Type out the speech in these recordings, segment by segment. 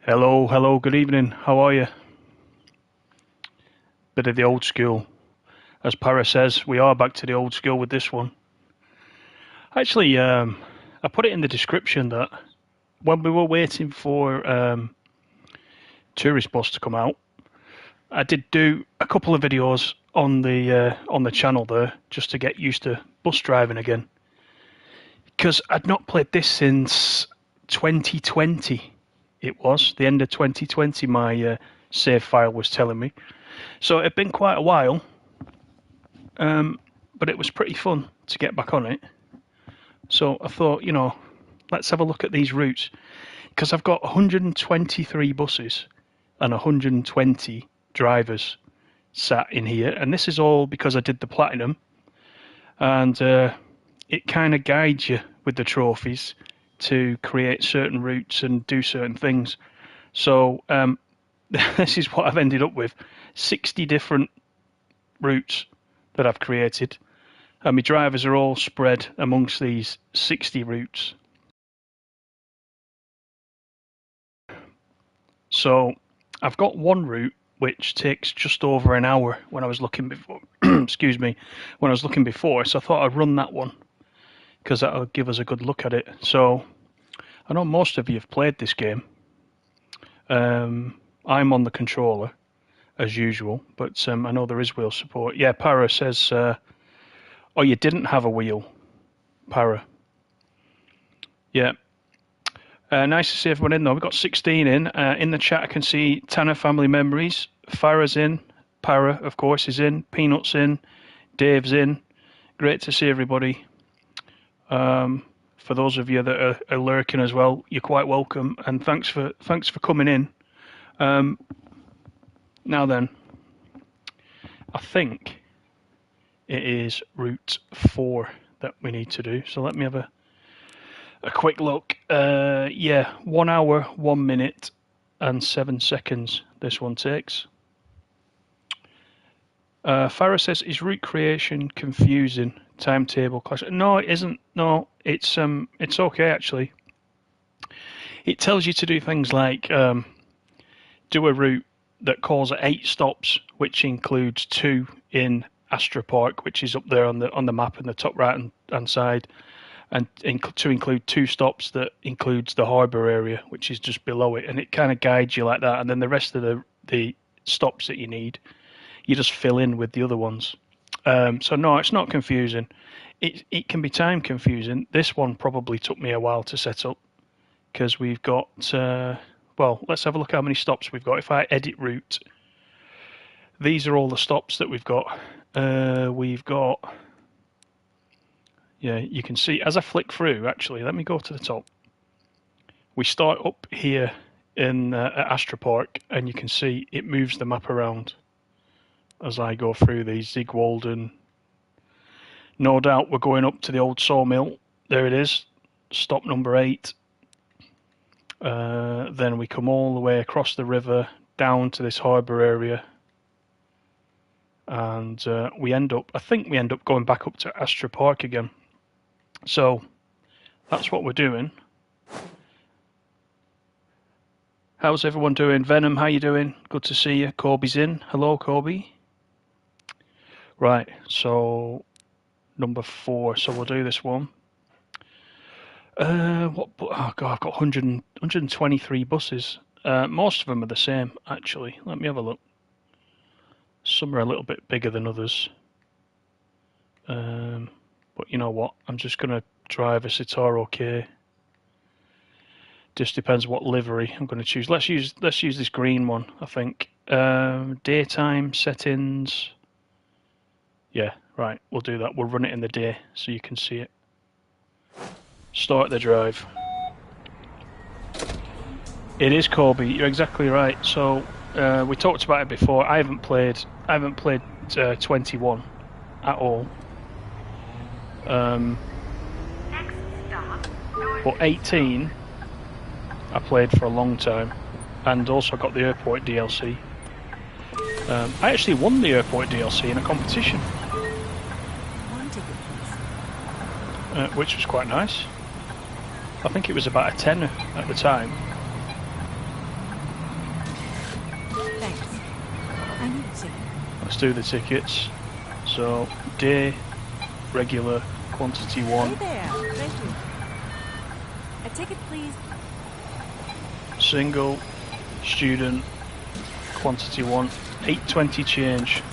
Hello, hello, good evening. How are you? Bit of the old school. As Para says, we are back to the old school with this one. Actually, I put it in the description that when we were waiting for Tourist Bus to come out, I did do a couple of videos on the channel there just to get used to bus driving again. Because I'd not played this since 2020. It was the end of 2020. My save file was telling me. So it had been quite a while, but it was pretty fun to get back on it. So I thought, let's have a look at these routes, because I've got 123 buses and 120 drivers sat in here, and this is all because I did the platinum, and it kind of guides you with the trophies to create certain routes and do certain things. So this is what I've ended up with: 60 different routes that I've created, and my drivers are all spread amongst these 60 routes. So I've got one route which takes just over an hour when I was looking before. Excuse me, when I was looking before, so I thought I'd run that one because that'll give us a good look at it. So I know most of you have played this game. I'm on the controller as usual, but I know there is wheel support. Yeah, Para says, oh, you didn't have a wheel, Para. Yeah. Nice to see everyone in, though. We've got 16 in. In the chat, I can see Tanner Family Memories. Farah's in. Para, of course, is in. Peanut's in. Dave's in. Great to see everybody. For those of you that are lurking as well, you're quite welcome, and thanks for coming in. Now then, I think it is route 4 that we need to do. So let me have a quick look. Yeah, 1 hour, 1 minute, and 7 seconds this one takes. Farah says, is route creation confusing? Timetable clash? No, it isn't. No, it's okay actually. It tells you to do things like do a route that calls at 8 stops, which includes 2 in Astra Park, which is up there on the map in the top right hand side, and to include 2 stops that includes the harbour area, which is just below it, and it kind of guides you like that. And then the rest of the stops that you need, you just fill in with the other ones. So no, it's not confusing. It can be time confusing. This one probably took me a while to set up because we've got, well, let's have a look how many stops we've got. If I edit route, these are all the stops that we've got. Yeah, you can see as I flick through, actually, let me go to the top. We start up here in at Astra Park, and you can see it moves the map around as I go through these. Zigwalden. No doubt we're going up to the old sawmill. There it is, stop number 8. Then we come all the way across the river down to this harbour area, and I think we end up going back up to Astra Park again. So that's what we're doing. How's everyone doing? Venom, how you doing? Good to see you. Corby's in. Hello, Corby. Right, so number 4. So we'll do this one. Oh God, I've got 123 buses. Most of them are the same, actually. Let me have a look. Some are a little bit bigger than others. But you know what? I'm just going to drive a Citaro K. Just depends what livery I'm going to choose. Let's use this green one, I think. Daytime settings. Yeah, right. We'll do that. We'll run it in the day so you can see it. Start the drive. It is Corby. You're exactly right. So we talked about it before. I haven't played 21 at all. But 18 I played for a long time, and also got the airport DLC. I actually won the airport DLC in a competition, which was quite nice. I think it was about a tenner at the time. I need a ticket. Let's do the tickets. So, day, regular, quantity 1. Hey there. Thank you. A ticket, please. Single, student, quantity 1. 820 change.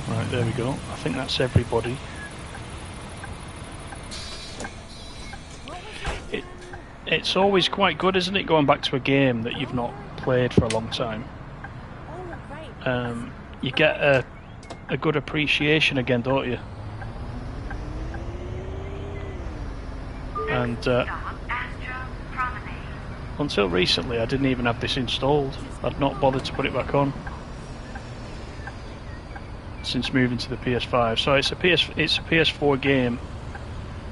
Right, there we go. I think that's everybody. It's always quite good, isn't it, going back to a game that you've not played for a long time. You get a good appreciation again, don't you? And until recently I didn't even have this installed. I'd not bothered to put it back on since moving to the PS5. So it's a PS4 game,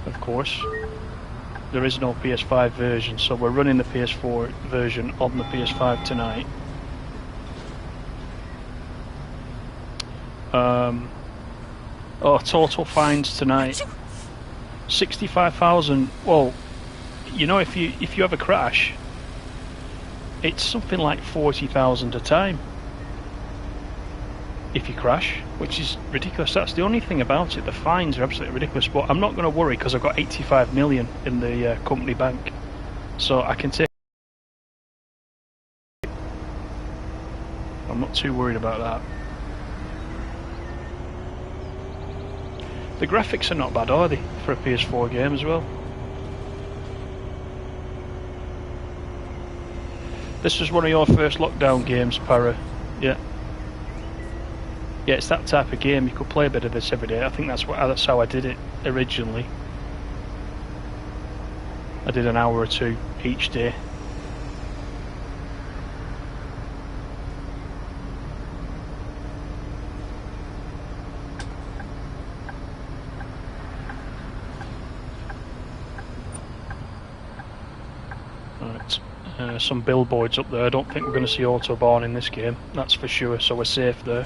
of course. There is no PS5 version, so we're running the PS4 version on the PS5 tonight. Total fines tonight. 65,000. Well, you know, if you have a crash, it's something like 40,000 a time. If you crash, which is ridiculous. That's the only thing about it. The fines are absolutely ridiculous. But I'm not going to worry because I've got 85 million in the company bank, so I can take. I'm not too worried about that. The graphics are not bad, are they, for a PS4 game as well? This was one of your first lockdown games, Para. Yeah. Yeah, it's that type of game. You could play a bit of this every day. I think that's how I did it originally. I did an hour or two each day. Right, some billboards up there. I don't think we're going to see Autobahn in this game, that's for sure, so we're safe there.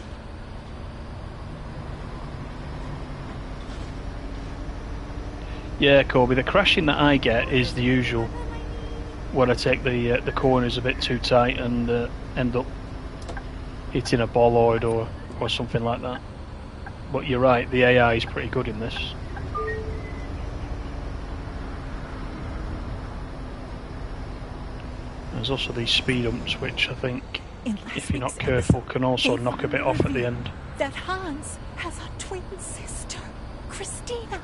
Yeah, Kobe, the crashing that I get is the usual when I take the corners a bit too tight and end up hitting a bolloid or something like that. But you're right, the AI is pretty good in this. There's also these speed umps, which I think, if you're not careful, can also knock a bit off at the end. That Hans has a twin sister, Christina.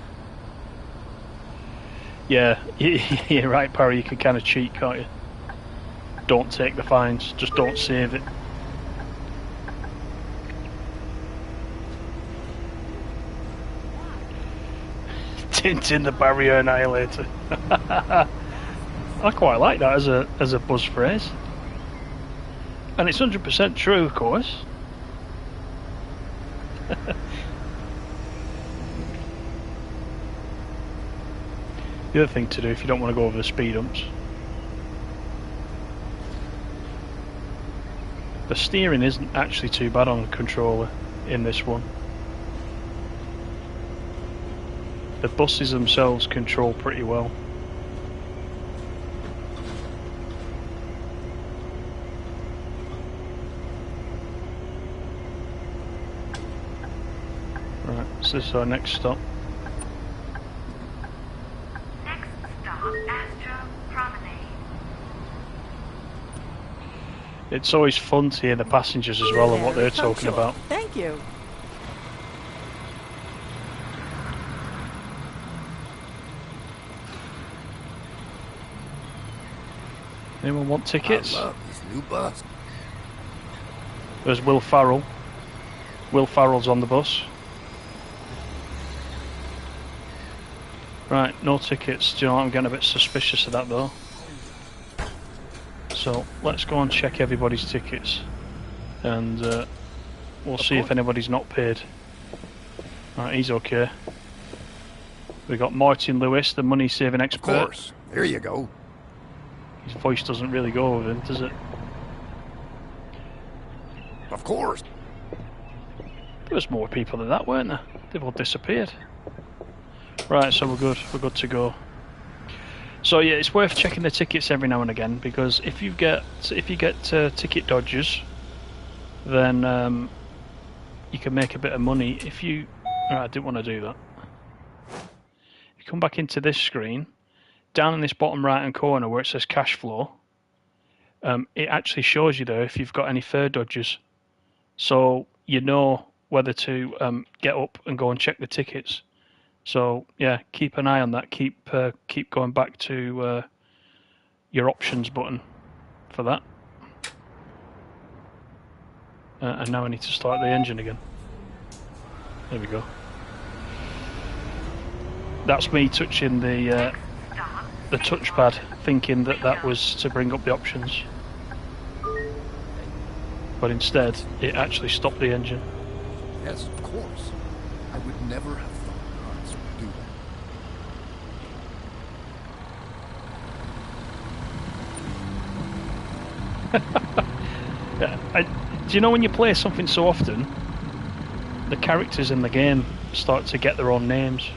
Yeah, you're right, Parry, you can kind of cheat, can't you? Don't take the fines, just don't save it. Tintin the Barrier Annihilator. I quite like that as a buzz phrase. And it's 100% true, of course. The other thing to do if you don't want to go over the speed humps. The steering isn't actually too bad on the controller in this one. The buses themselves control pretty well. Right, so this is our next stop. It's always fun to hear the passengers as well and what they're talking about. Thank you. Anyone want tickets? I love this new bus. There's Will Farrell. Will Farrell's on the bus. Right, no tickets. Do you know what? I'm getting a bit suspicious of that though. So let's go and check everybody's tickets, and we'll see if anybody's not paid. Right, he's okay. We got Martin Lewis, the money saving expert. Of course. There you go. His voice doesn't really go with him, does it? Of course. There was more people than that, weren't there? They've all disappeared. Right, so we're good. We're good to go. So yeah, it's worth checking the tickets every now and again, because if you get ticket dodgers, then you can make a bit of money. If you, I didn't want to do that. If you come back into this screen, down in this bottom right hand corner where it says cash flow, it actually shows you there if you've got any fare dodgers, so you know whether to get up and go and check the tickets. So yeah, keep an eye on that. Keep going back to your options button for that. And now I need to start the engine again. There we go. That's me touching the touchpad, thinking that that was to bring up the options. But instead, it actually stopped the engine. Yes, of course. I would never have thought Hans would do that. Do you know when you play something so often, the characters in the game start to get their own names?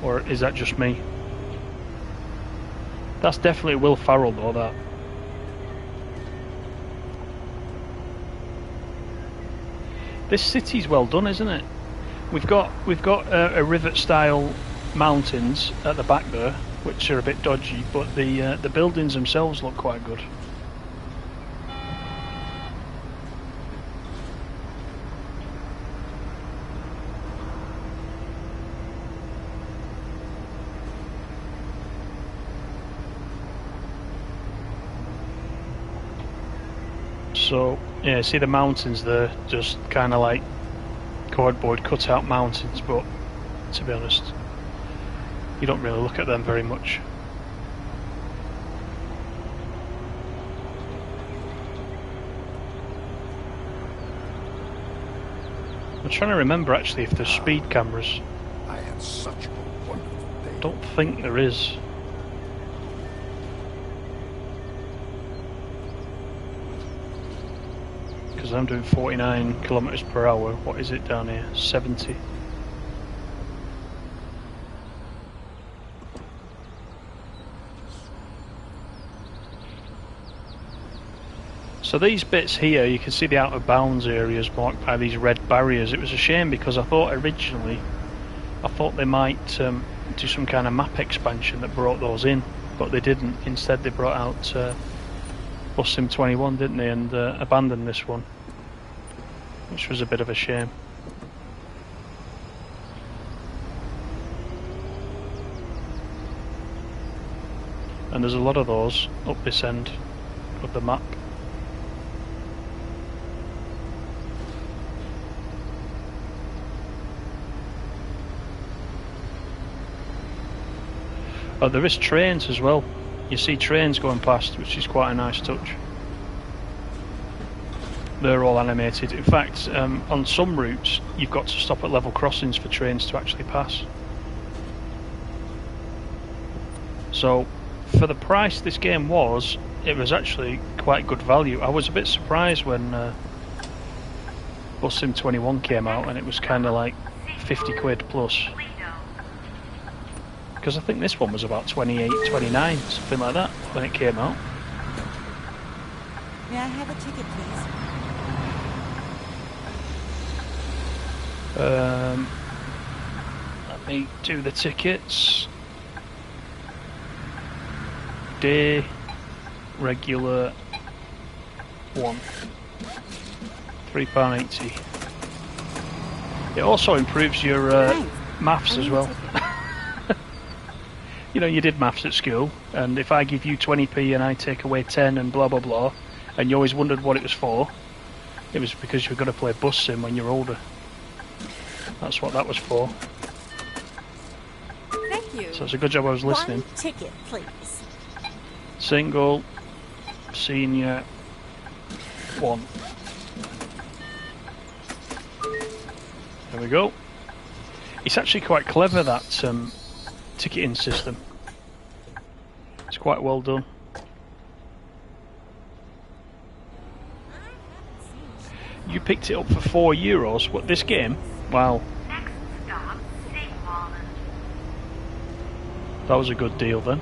Or is that just me? That's definitely Will Ferrell though, that. This city's well done, isn't it? We've got a rivet style mountains at the back there, which are a bit dodgy, but the buildings themselves look quite good. So yeah, see the mountains there, just kind of like cardboard cutout mountains, but to be honest, you don't really look at them very much. I'm trying to remember actually if there's speed cameras. I had such a wonderful day. Don't think there is. Because I'm doing 49 kilometers per hour. What is it down here? 70. So these bits here, you can see the out of bounds areas marked by these red barriers. It was a shame because I thought originally, they might do some kind of map expansion that brought those in, but they didn't. Instead they brought out Bus Sim 21, didn't they, and abandoned this one, which was a bit of a shame. And there's a lot of those up this end of the map. Oh, there is trains as well. You see trains going past, which is quite a nice touch. They're all animated. In fact, on some routes, you've got to stop at level crossings for trains to actually pass. So, for the price this game was, it was actually quite good value. I was a bit surprised when Bus Sim 21 came out and it was kind of like 50 quid plus. Because I think this one was about 28, 29, something like that, when it came out. May I have a ticket, please? Let me do the tickets. Day, regular, one. £3.80. It also improves your maths as well. You know, you did maths at school, and if I give you 20p and I take away 10 and blah blah blah, and you always wondered what it was for, it was because you were going to play Bus Sim when you're older. That's what that was for. Thank you. So it's a good job I was listening. One ticket, please. Single, senior, one. There we go. It's actually quite clever, that ticketing system. It's quite well done. You picked it up for €4. What, this game? Wow. That was a good deal then.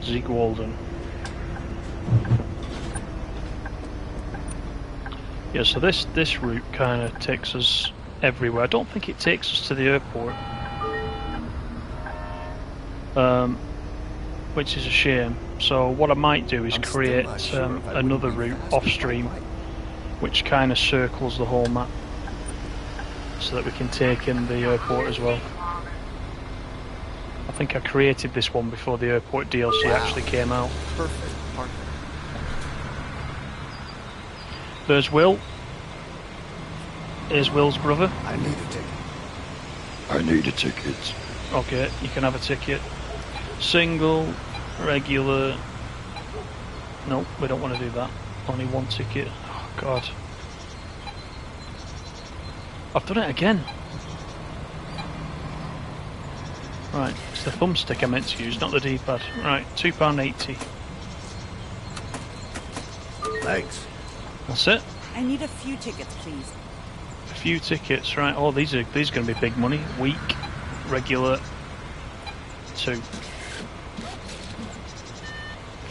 Ziegwalden. Yeah, so this route kind of takes us everywhere. I don't think it takes us to the airport, which is a shame. So what I might do is create another route off-stream, which kind of circles the whole map, so that we can take in the airport as well. I think I created this one before the airport DLC actually came out. Perfect. Perfect. There's Will. Here's Will's brother. I need a ticket. I need a ticket. Okay, you can have a ticket. Single, regular. No, we don't want to do that. Only one ticket. Oh god. I've done it again. Right, it's the thumbstick I meant to use, not the D-pad. Right, £2.80. Thanks. That's it. I need a few tickets, please. A few tickets, right? Oh, these are going to be big money. Week, regular, 2.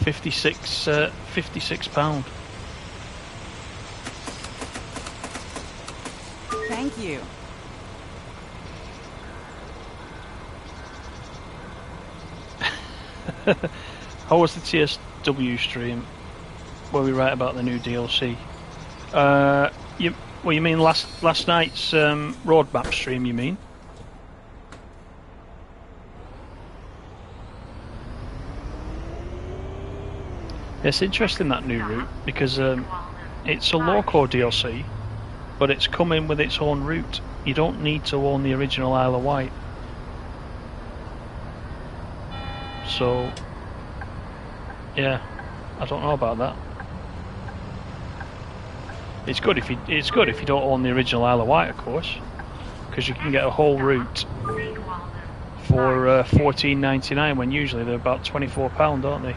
56 pound. Thank you. How was the TSW stream where we write about the new DLC? You mean last night's roadmap stream? You mean? It's interesting, that new route, because it's a low-core DLC, but it's coming with its own route. You don't need to own the original Isle of Wight. So, yeah, I don't know about that. It's good if you don't own the original Isle of Wight, of course, because you can get a whole route for $14.99 when usually they're about £24, aren't they?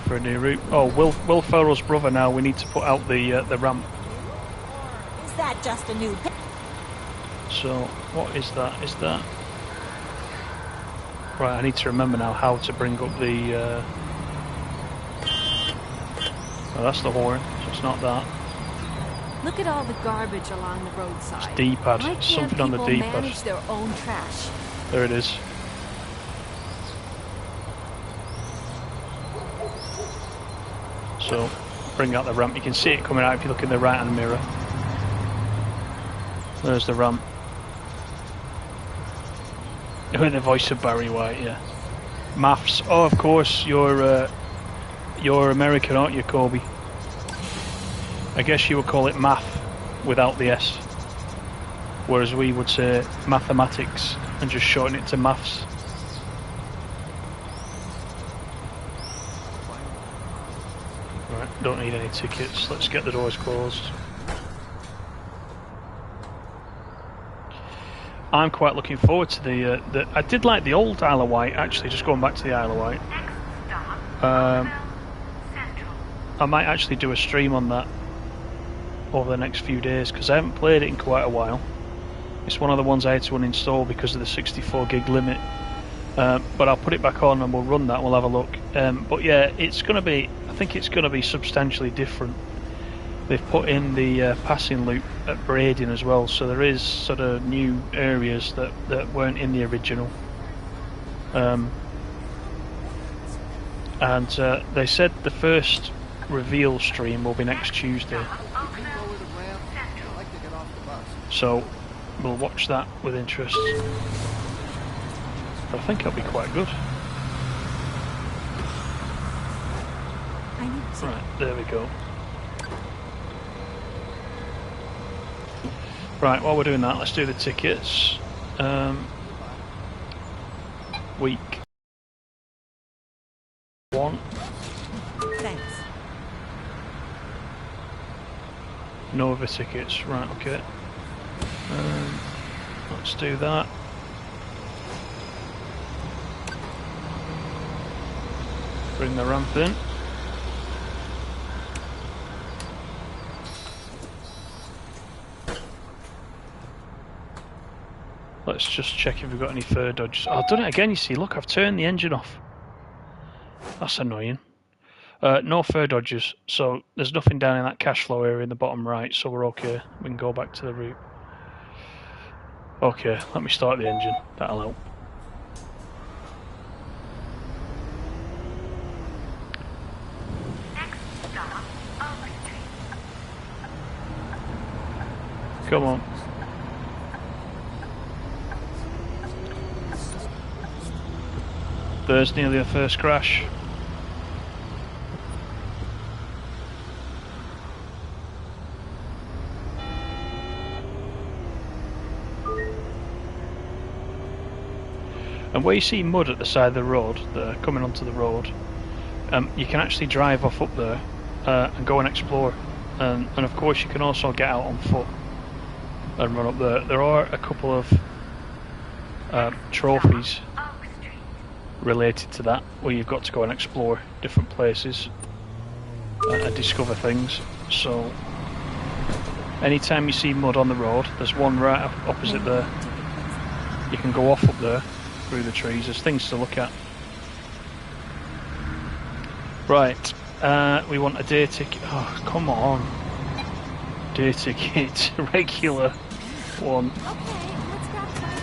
For a new route. Oh, Will Ferrell's brother. Now we need to put out the ramp. Is that just a new... So what is that? Is that right? I need to remember now how to bring up the. Oh, that's the horn. So it's not that. Look at all the garbage along the roadside. It's D-pad. Why can't Something on the people D-pad. manage their own trash? There it is. So bring out the ramp. You can see it coming out if you look in the right-hand mirror. There's the ramp. With the voice of Barry White, yeah. Maths. Oh, of course, you're American, aren't you, Kobe? I guess you would call it math without the S, whereas we would say mathematics and just shorten it to maths. Right, don't need any tickets. Let's get the doors closed. I'm quite looking forward to the. I did like the old Isle of Wight, actually. Just going back to the Isle of Wight. I might actually do a stream on that over the next few days because I haven't played it in quite a while. It's one of the ones I had to uninstall because of the 64 gig limit. But I'll put it back on and we'll run that. We'll have a look. But yeah, it's going to be. I think it's going to be substantially different. They've put in the passing loop at Brading as well, so there is sort of new areas that weren't in the original. And they said the first reveal stream will be next Tuesday. So we'll watch that with interest. I think it'll be quite good. Right, there we go. Right, while we're doing that, let's do the tickets. Week 1. Thanks. Nova tickets, right, okay. Let's do that. Bring the ramp in. Let's just check if we've got any fur dodges. Oh, I've done it again, you see. Look, I've turned the engine off. That's annoying. No fur dodgers, so there's nothing down in that cash flow area in the bottom right, so we're okay. We can go back to the route. Okay, let me start the engine. That'll help. Come on. There's nearly a first crash. And where you see mud at the side of the road, coming onto the road, you can actually drive off up there and go and explore. And of course you can also get out on foot and run up there. There are a couple of trophies related to that, where you've got to go and explore different places and discover things. So anytime you see mud on the road, there's one right opposite there. You can go off up there through the trees. There's things to look at. Right, we want a day ticket. Oh, come on. Day ticket, regular one. Okay, let's grab something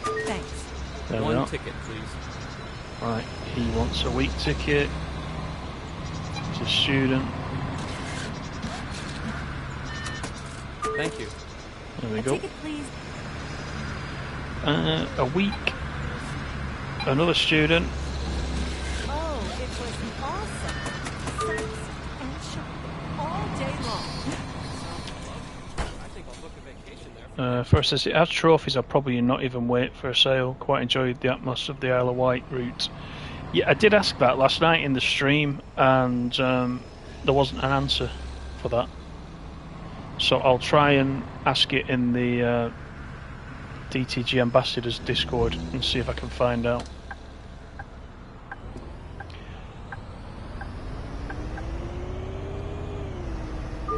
to eat. Thanks. There we One are. ticket, please. Right, he wants a week ticket. He's a student. Thank you. There we A go. ticket, please. A week. Another student. Oh, it was awesome. Sex and shopping all day long. I think I'll book a vacation there. First says it has trophies. I'll probably not even wait for a sale. Quite enjoyed the atmosphere of the Isle of Wight route. Yeah, I did ask that last night in the stream, and there wasn't an answer for that. So I'll try and ask it in the DTG Ambassadors Discord and see if I can find out.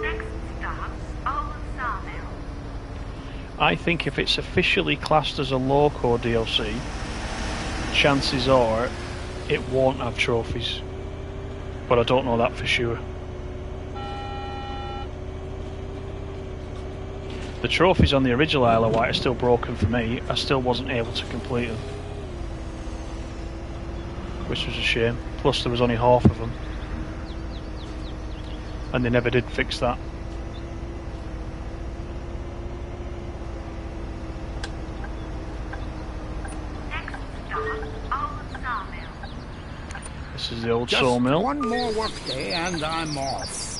Next stop, Old Sawmill. I think if it's officially classed as a loco DLC, chances are it won't have trophies, but I don't know that for sure. The trophies on the original Isle of Wight are still broken for me. I still wasn't able to complete them, which was a shame. Plus there was only half of them, and they never did fix that. Next stop, Old Sawmill. This is the old Just sawmill. one more workday and I'm off.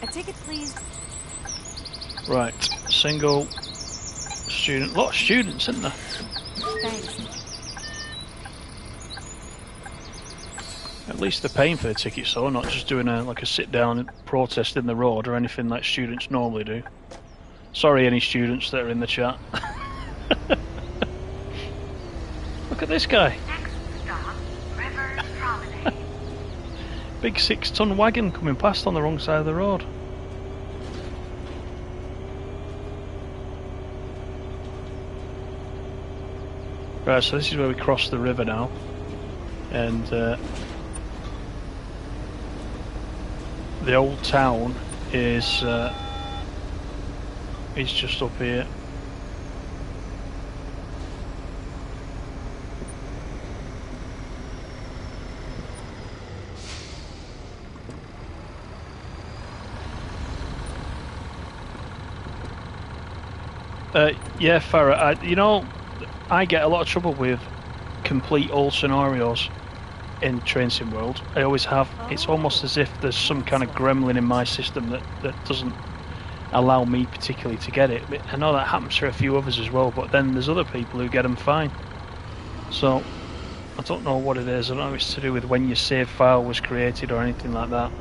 A ticket, please. Right, single student. A lot of students, isn't there? Thanks. At least they're paying for the tickets, though, not just doing like a sit-down protest in the road or anything like students normally do. Sorry, any students that are in the chat. Look at this guy. Next stop, River Promenade. Big 6-ton wagon coming past on the wrong side of the road. Right, so this is where we cross the river now, and the old town is just up here. Yeah, Farah, you know, I get a lot of trouble with complete all scenarios in Train Sim World. I always have. It's almost as if there's some kind of gremlin in my system that doesn't allow me particularly to get it. I know that happens for a few others as well, but then there's other people who get them fine. So, I don't know what it is. I don't know if it's to do with when your save file was created or anything like that.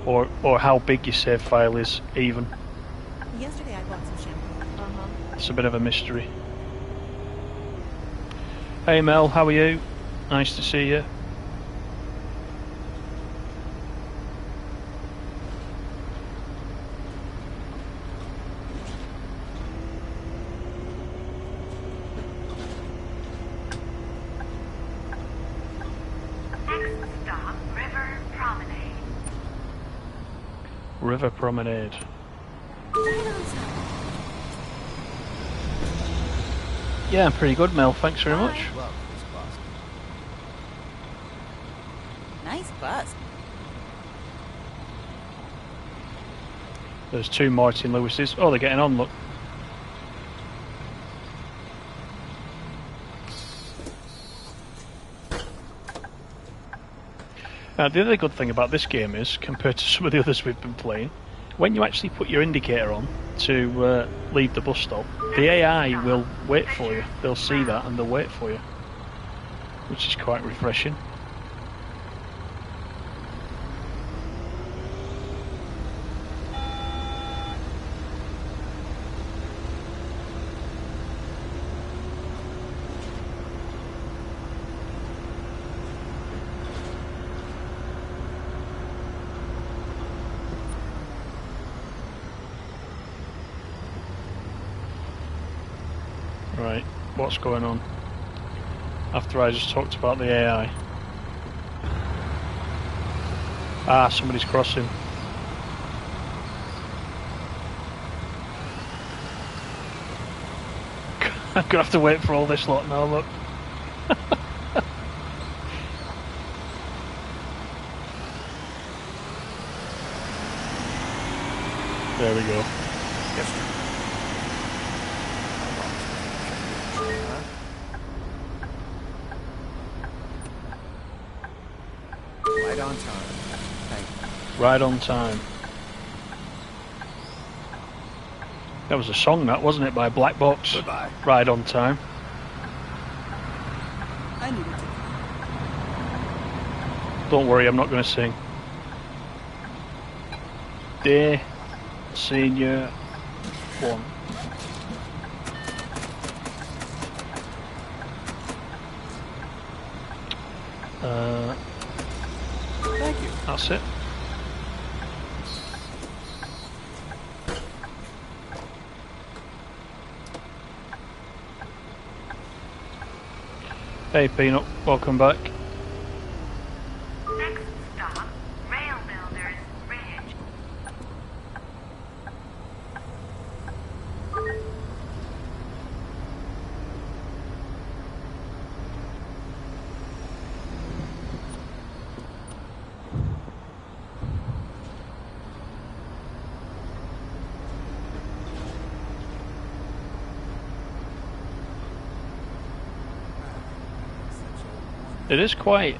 Or how big your save file is, even. Yesterday I bought some shampoo. It's a bit of a mystery. Hey Mel, how are you? Nice to see you. River Promenade. Yeah, I'm pretty good, Mel. Thanks very much. Love this bus. Nice bus. There's two Martin Lewises. Oh, they're getting on, look. Now, the other good thing about this game is, compared to some of the others we've been playing, when you actually put your indicator on to leave the bus stop, the AI will wait for you. They'll see that and they'll wait for you, which is quite refreshing. Right, what's going on? After I just talked about the AI. Ah, somebody's crossing. I'm gonna have to wait for all this lot now, look. There we go. Yes, sir. Right on time. Thank you. Right on time. That was a song, that wasn't it, by Black Box? Goodbye. Right on time. I needed to. Don't worry, I'm not going to sing. Day Senior 1. Thank you. That's it. Hey Peanut, welcome back. Next stop, Rail Builders Ridge. It is quite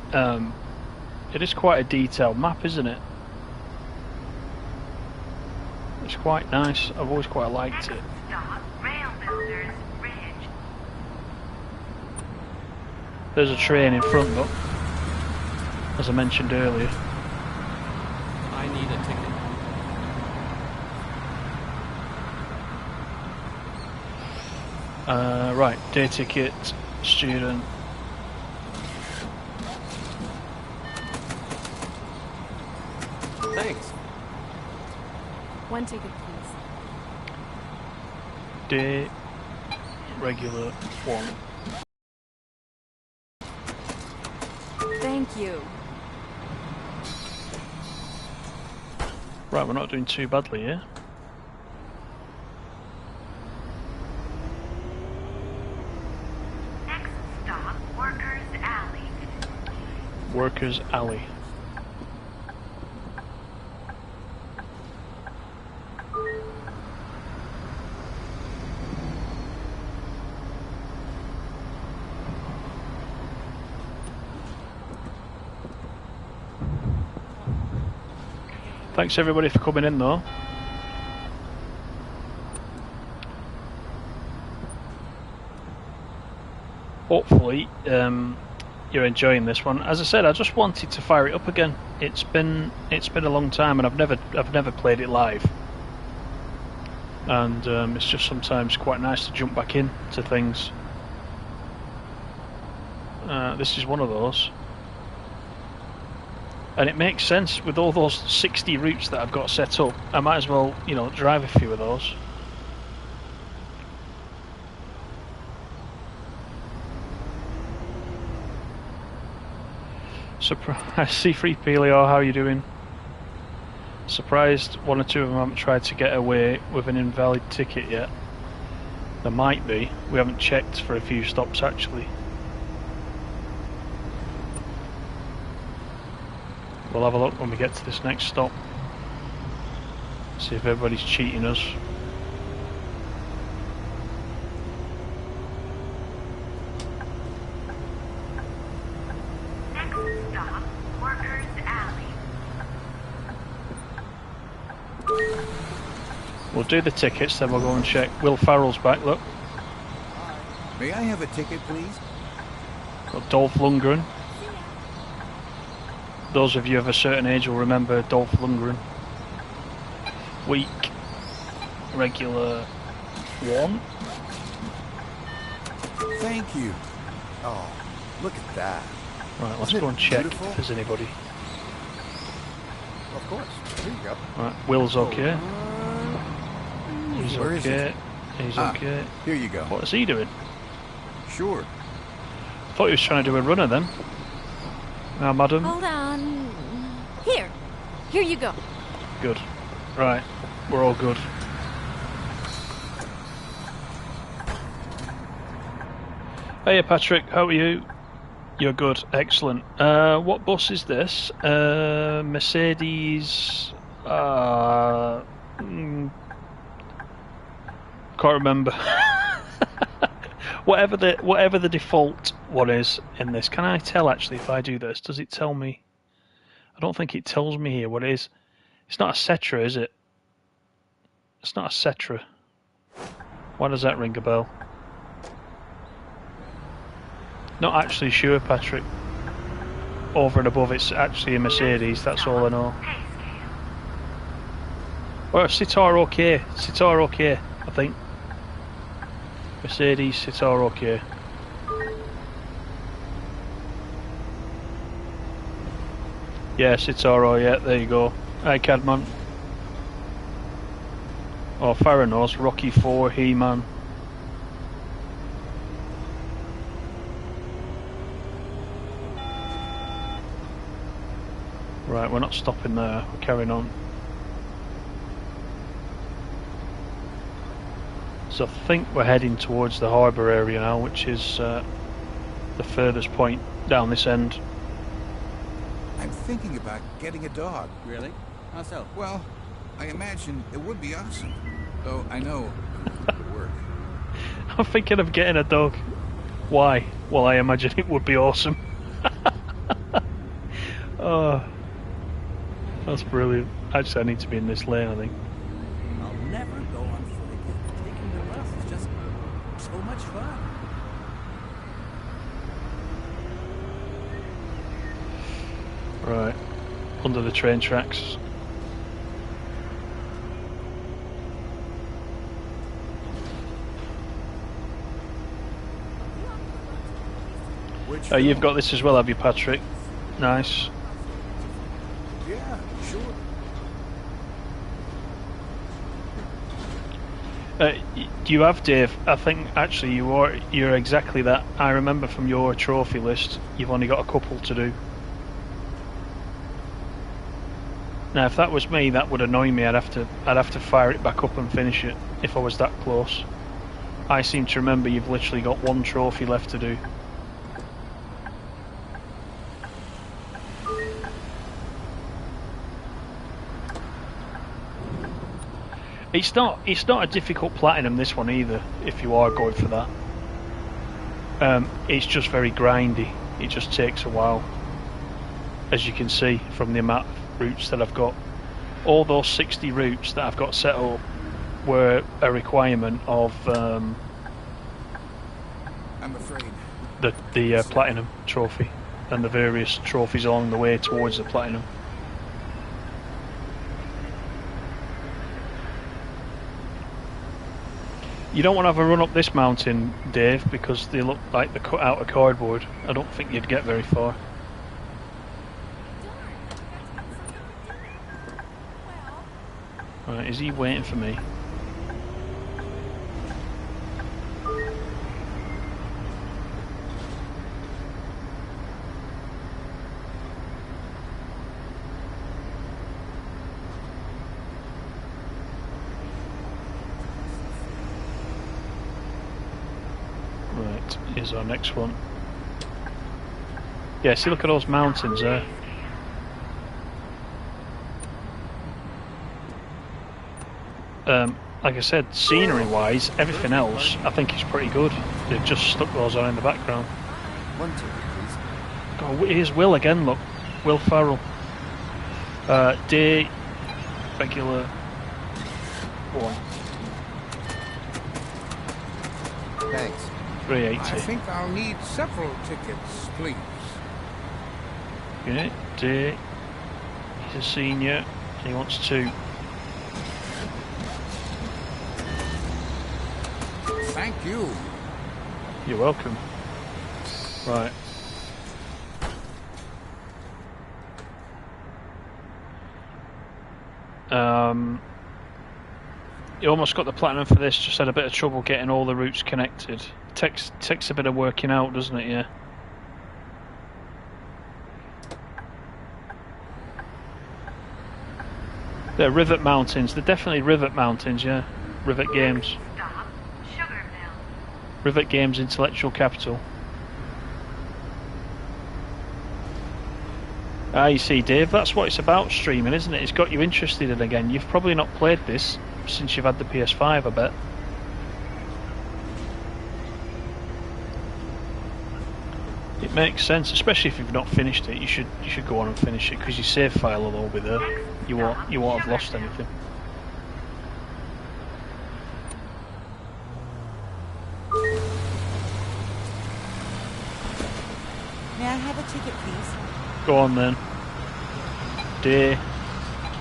a detailed map, isn't it? It's quite nice. I've always quite liked it. Stop, Rail Builders Ridge. There's a train in front though, as I mentioned earlier. I need a ticket. Right, day ticket, student. Thanks. One ticket, please. Day, regular, 1. Thank you. Right, we're not doing too badly here. Next stop, Workers Alley. Workers Alley. Thanks everybody for coming in though. Hopefully you're enjoying this one. As I said, I just wanted to fire it up again. It's been a long time and I've never played it live. And it's just sometimes quite nice to jump back in to things. This is one of those. And it makes sense with all those 60 routes that I've got set up. I might as well, you know, drive a few of those. Surprise, C3 Pelio, how are you doing? Surprised one or two of them haven't tried to get away with an invalid ticket yet. There might be. We haven't checked for a few stops actually. We'll have a look when we get to this next stop. See if everybody's cheating us. Next stop, Workers Alley. We'll do the tickets, then we'll go and check. Will Farrell's back, look. May I have a ticket, please? Got Dolph Lundgren. Those of you of a certain age will remember Dolph Lundgren. Week. Regular 1. Thank you. Oh, look at that. Right, let's Isn't go it and check beautiful? if there's anybody. Of course. Here you go. Right, Will's okay. He's Where is okay. He's okay. Here you go. What is he doing? Sure. Thought he was trying to do a runner then. Now, madam. Hold on. Here. Here you go. Good. Right, we're all good. Hey Patrick, how are you? You're good, excellent. What bus is this? Mercedes. Can't remember. whatever the default one is in this. Can I tell actually if I do this? Does it tell me? I don't think it tells me here what it is. It's not a Cetra, is it? It's not a Cetra. Why does that ring a bell? Not actually sure, Patrick. Over and above, it's actually a Mercedes. That's all I know. Or Citar OK. Citar OK, I think. Mercedes Citar OK. Yeah, Citaro, yeah, there you go. Hi, Cadman. Oh, Theranos, Rocky 4, He-Man. Right, we're not stopping there, we're carrying on. So I think we're heading towards the harbour area now, which is the furthest point down this end. I'm thinking about getting a dog. Really? How so? Well, I imagine it would be awesome. Though I know it would work. I'm thinking of getting a dog. Why? Well, I imagine it would be awesome. Oh, that's brilliant. Actually, I need to be in this lane, I think. I'll never go on foot again. Taking the bus is just so much fun. Right, under the train tracks. Oh, you've got this as well, have you, Patrick? Nice. Yeah, sure. Do you have, Dave? I think actually you're exactly that. I remember from your trophy list, you've only got a couple to do. Now, if that was me, that would annoy me. I'd have to fire it back up and finish it if I was that close. I seem to remember you've literally got one trophy left to do. It's not a difficult platinum, this one either, if you are going for that. It's just very grindy. It just takes a while, as you can see from the amount of routes that I've got. All those 60 routes that I've got set up were a requirement of I'm afraid. the platinum trophy and the various trophies along the way towards the platinum. You don't want to have a run up this mountain, Dave, because they look like they're cut out of cardboard. I don't think you'd get very far. Right, is he waiting for me? is our next one. Yeah, see, look at those mountains there. Like I said, scenery-wise, everything else I think is pretty good. They've just stuck those on in the background. One ticket, please. Oh, here's Will again, look. Will Farrell. Day, regular, one. Thanks. 380. I think I'll need several tickets, please. Okay, Day. He's a senior. He wants 2. Thank you. You're welcome. Right. You almost got the platinum for this, just had a bit of trouble getting all the routes connected. Takes a bit of working out, doesn't it? Yeah. They're Rivet Mountains. They're definitely Rivet Mountains, yeah. Rivet Games. Stop. Sugarville. Rivet Games Intellectual Capital. Ah, you see, Dave, that's what it's about, streaming, isn't it? It's got you interested in again. You've probably not played this since you've had the PS5, I bet. It makes sense, especially if you've not finished it. You should go on and finish it because your save file will all be there. You won't have lost anything. May I have a ticket, please? Go on then. Day,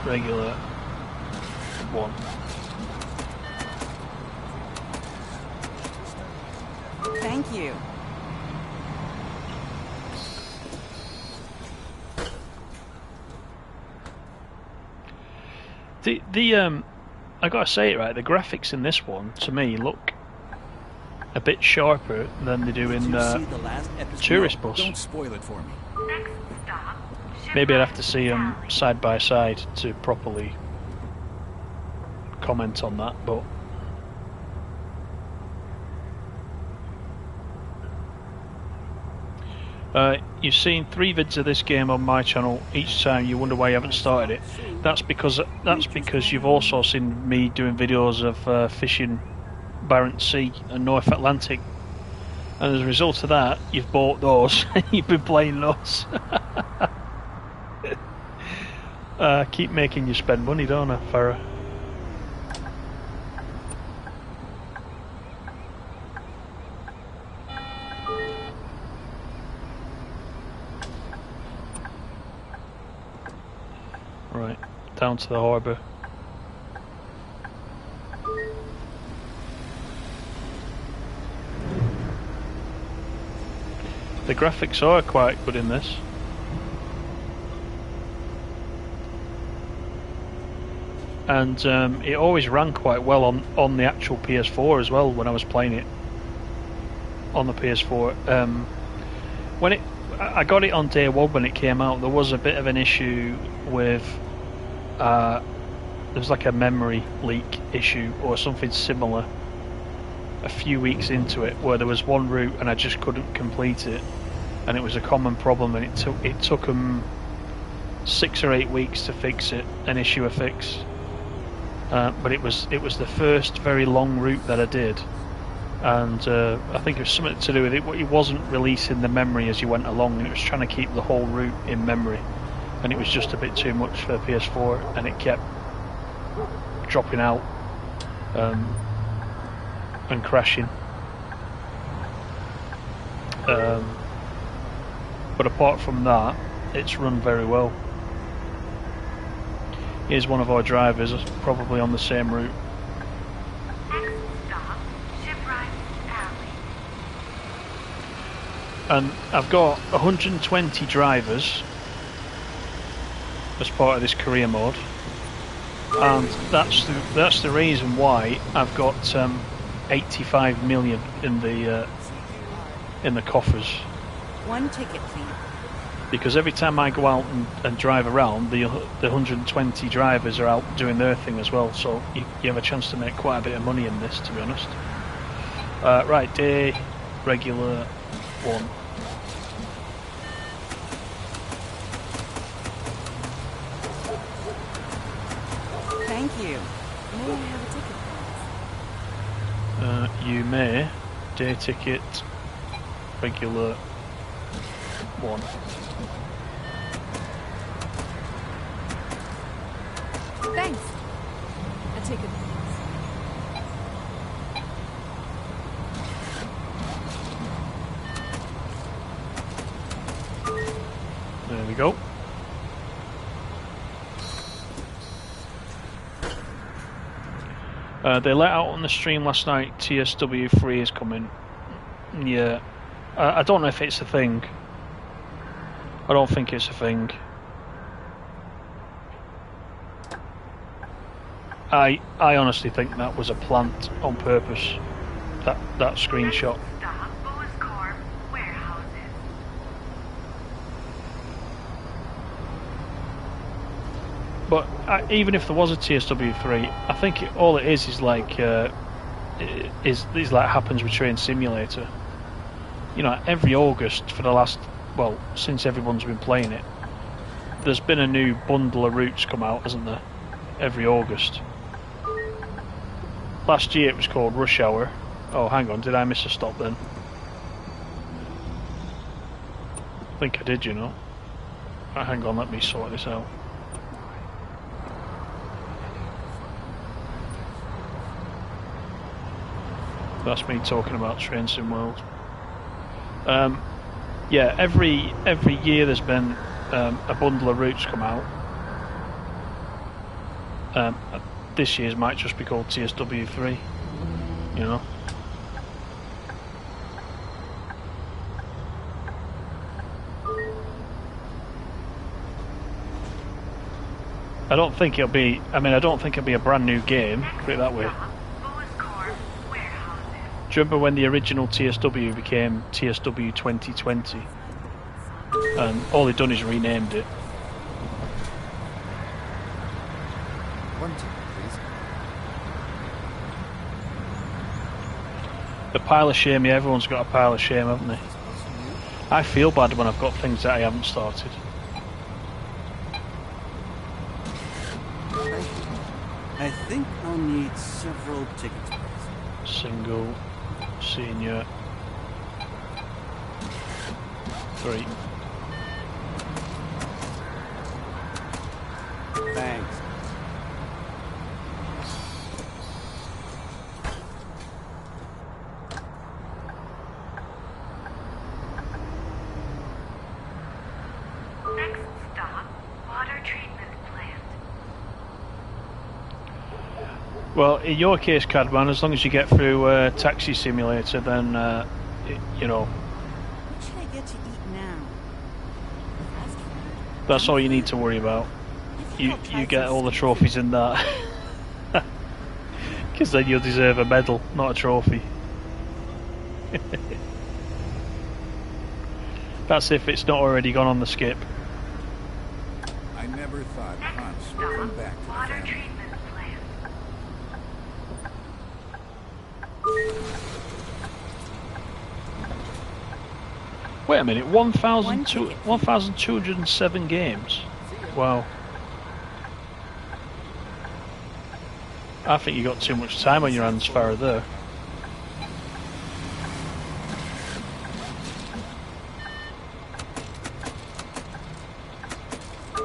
regular, 1. Thank you. I gotta say it right. The graphics in this one, to me, look a bit sharper than they do in Did you see the last episode? Tourist No, Bus. Don't spoil it for me. Next stop. Maybe I'd have to see them Valley. side by side to properly comment on that, but you've seen 3 vids of this game on my channel. Each time you wonder why you haven't started it. That's because you've also seen me doing videos of fishing Barents Sea and North Atlantic, and as a result of that, you've bought those and you've been playing those. Keep making you spend money, don't I, Farah? Right, down to the harbour. The graphics are quite good in this. And it always ran quite well on the actual PS4 as well when I was playing it on the PS4. I got it on day 1 when it came out, there was a bit of an issue with there was like a memory leak issue or something similar a few weeks into it, where there was one route and I just couldn't complete it, and it was a common problem, and it took them 6 or 8 weeks to fix it and issue a fix. But it was the first very long route that I did, and I think it was something to do with it. It wasn't releasing the memory as you went along, and it was trying to keep the whole route in memory, and it was just a bit too much for PS4, and it kept dropping out and crashing. But apart from that, it's run very well. Here's one of our drivers, probably on the same route. Next stop, Shipwright Alley. And I've got 120 drivers as part of this career mode, and that's the reason why I've got 85 million in the coffers. 1 ticket, please. Because every time I go out and drive around, the 120 drivers are out doing their thing as well, so you have a chance to make quite a bit of money in this, to be honest. Right, day regular 1. Thank you. May I have a ticket, please? You may. Day ticket, regular 1. Thanks. A ticket, please. There we go. They let out on the stream last night TSW3 is coming. Yeah. I don't know if it's a thing. I don't think it's a thing. I honestly think that was a plant on purpose. That screenshot. Stop, Boo's Corp, warehouses. But even if there was a TSW3, I think all it is like is like happens with Train Simulator. You know, every August for the last, well, since everyone's been playing it, there's been a new bundle of routes come out, hasn't there? Every August. Last year it was called Rush Hour. Oh, hang on, did I miss a stop then? I think I did, you know. Hang on, let me sort this out. That's me talking about Train Sim World. Yeah, every year there's been a bundle of routes come out. This year's might just be called TSW3, you know. I don't think it'll be. I mean, I don't think it'll be a brand new game. Put it that way. Do you remember when the original TSW became TSW 2020? And all they've done is renamed it. One ticket, please. The pile of shame, yeah, everyone's got a pile of shame, haven't they? I feel bad when I've got things that I haven't started. I think I'll need several tickets, please. Single, senior, 3. Thanks. Next stop, water treatment plant. Well, in your case, Cadman, as long as you get through Taxi Simulator, then, you know, What should I get to eat now? Fast food? that's all you need to worry about. I think You I'll try get some all the street trophies in that. Because then you'll deserve a medal, not a trophy. That's if it's not already gone on the skip. I never thought Hans would Stop, come back to the water family. treatment plant. Wait a minute, One ticket. 1,207 games? Wow. I think you got too much time on your hands, Farah, there.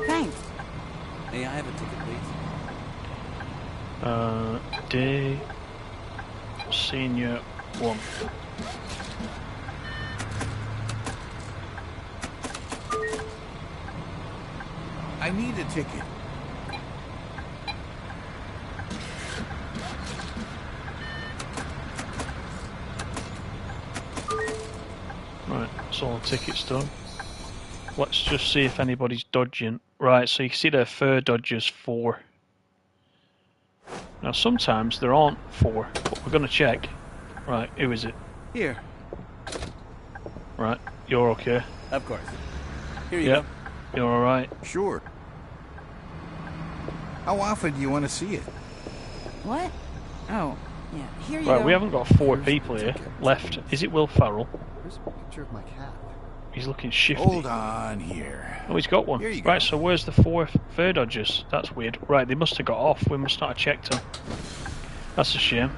Thanks. May I have a ticket, please? Day Senior 1. I need a ticket. Right, that's all the tickets done. Let's just see if anybody's dodging. Right, so you can see their fur dodgers 4. Now sometimes there aren't 4, but we're going to check. Right, who is it? Here. Right, you're okay. Of course. Here you Yep, go. you're alright. Sure. How often do you want to see it? What? Oh, Yeah, here you Right, go. we haven't got 4 people here left. Is it Will Farrell? Here's a picture of my cat. He's looking shifty. Hold on here. Oh, he's got one. Here you go. Right, so where's the 4 fur dodgers? That's weird. Right, they must have got off. We must not have checked them. That's a shame.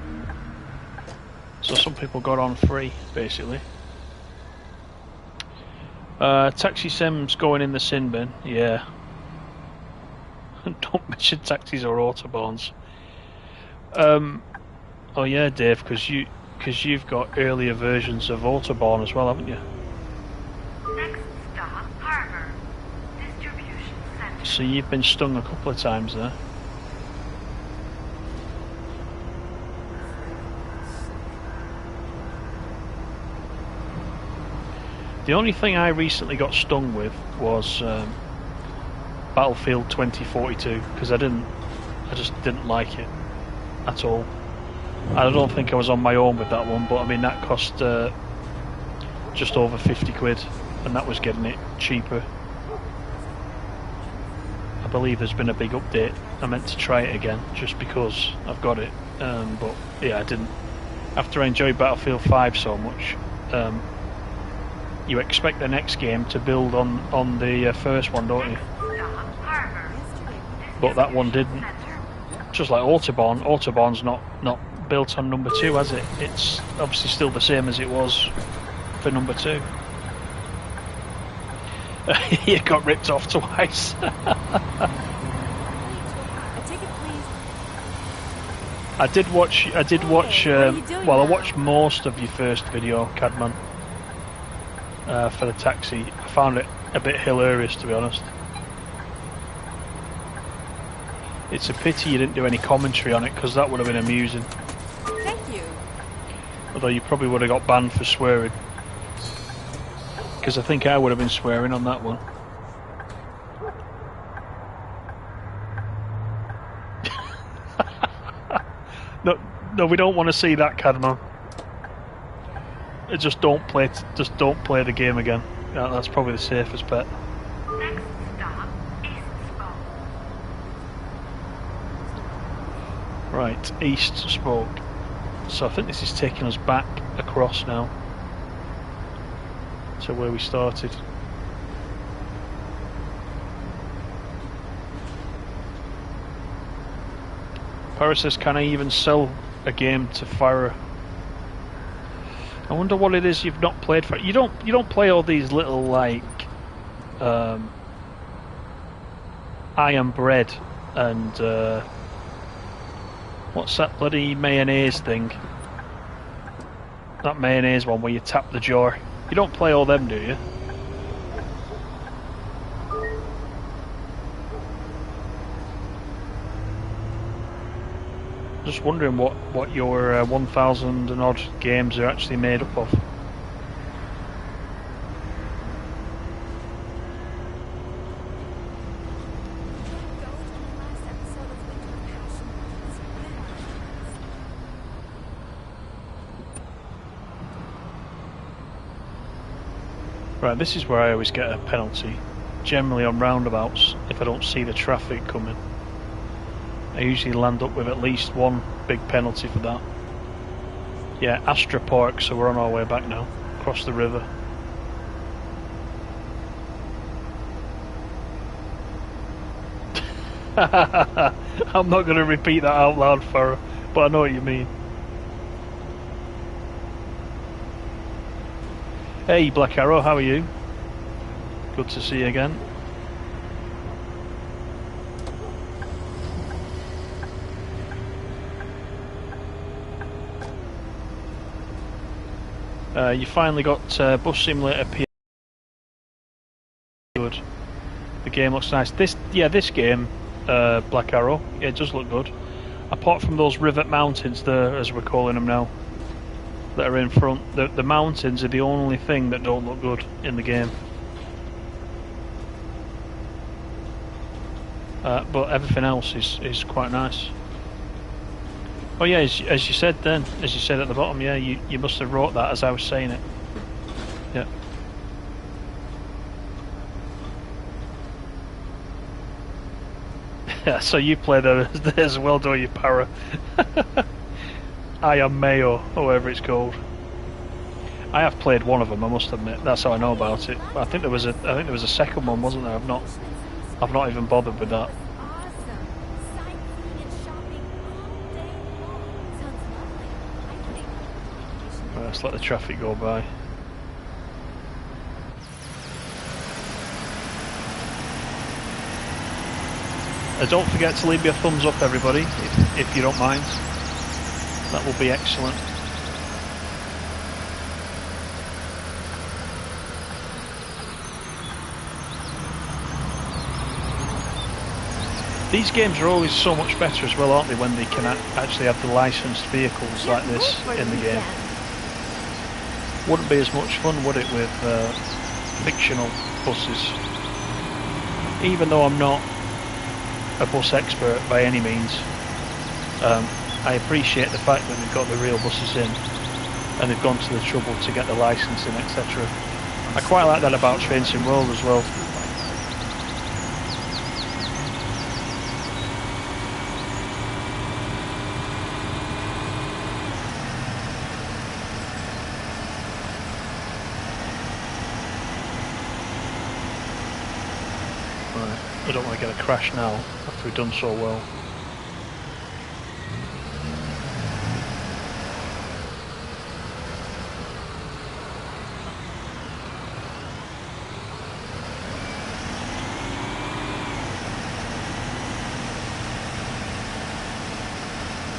So some people got on free, basically. Taxi Sim's going in the sin bin. Yeah. Don't mention taxis or autobahns. Oh yeah, Dave, because you've got earlier versions of Autobahn as well, haven't you? Next stop, Harbor. Distribution Center. So you've been stung a couple of times there. The only thing I recently got stung with was Battlefield 2042 because I just didn't like it at all. I don't think I was on my own with that one, but I mean that cost just over 50 quid, and that was getting it cheaper. I believe there's been a big update. I meant to try it again just because I've got it, but yeah, I didn't. After I enjoyed Battlefield 5 so much, you expect the next game to build on the first one, don't you? Stop, Harbor. But that one didn't. Just like Autobahn. Autobahn's not built on number 2, has it? It's obviously still the same as it was for number 2. You got ripped off twice. Take it, please. I did watch. what are you doing Well, I now? watched most of your first video, Cadman, for the taxi. I found it a bit hilarious, to be honest. It's a pity you didn't do any commentary on it, because that would have been amusing. Thank you. Although you probably would have got banned for swearing. Because I think I would have been swearing on that one. No, we don't want to see that, Cadman. Just don't play the game again. Yeah, that's probably the safest bet. Next stop, East Spoke. Right, East Spoke. So I think this is taking us back across now to where we started. Paris says, can I even sell a game to Farah? I wonder what it is you've not played for. You don't play all these little like I Am Bread and what's that bloody mayonnaise thing? That mayonnaise one where you tap the jar. You don't play all them, do you? Just wondering what your 1,000 and odd games are actually made up of. Right, this is where I always get a penalty. Generally on roundabouts, if I don't see the traffic coming. I usually land up with at least one big penalty for that. Yeah, Astra Park, so we're on our way back now, across the river. I'm not going to repeat that out loud, Farah, but I know what you mean. Hey Black Arrow, how are you? Good to see you again. You finally got Bus Simulator PS. Good. The game looks nice. This game, Black Arrow, yeah, it does look good. Apart from those rivet mountains there, as we're calling them now, that are in front, the mountains are the only thing that don't look good in the game. But everything else is quite nice. Oh yeah, as you said then, as you said at the bottom, yeah, you must have wrote that as I was saying it. Yeah. So you play there as well, don't you, Para? I Am Mayo, or whatever it's called. I have played one of them, I must admit. That's how I know about it. But I think there was a second one, wasn't there? I've not even bothered with that. Awesome. Sightseeing and shopping all day long. Sounds lovely. I think we should Right, let's let the traffic go by. Don't forget to leave me a thumbs up, everybody, if you don't mind. That will be excellent. These games are always so much better as well, aren't they, when they can actually have the licensed vehicles like this in the game. Wouldn't be as much fun, would it, with fictional buses? Even though I'm not a bus expert by any means, I appreciate the fact that they've got the real buses in and they've gone to the trouble to get the licensing, etc. I quite like that about Train Sim World as well. I don't want to get a crash now after we've done so well.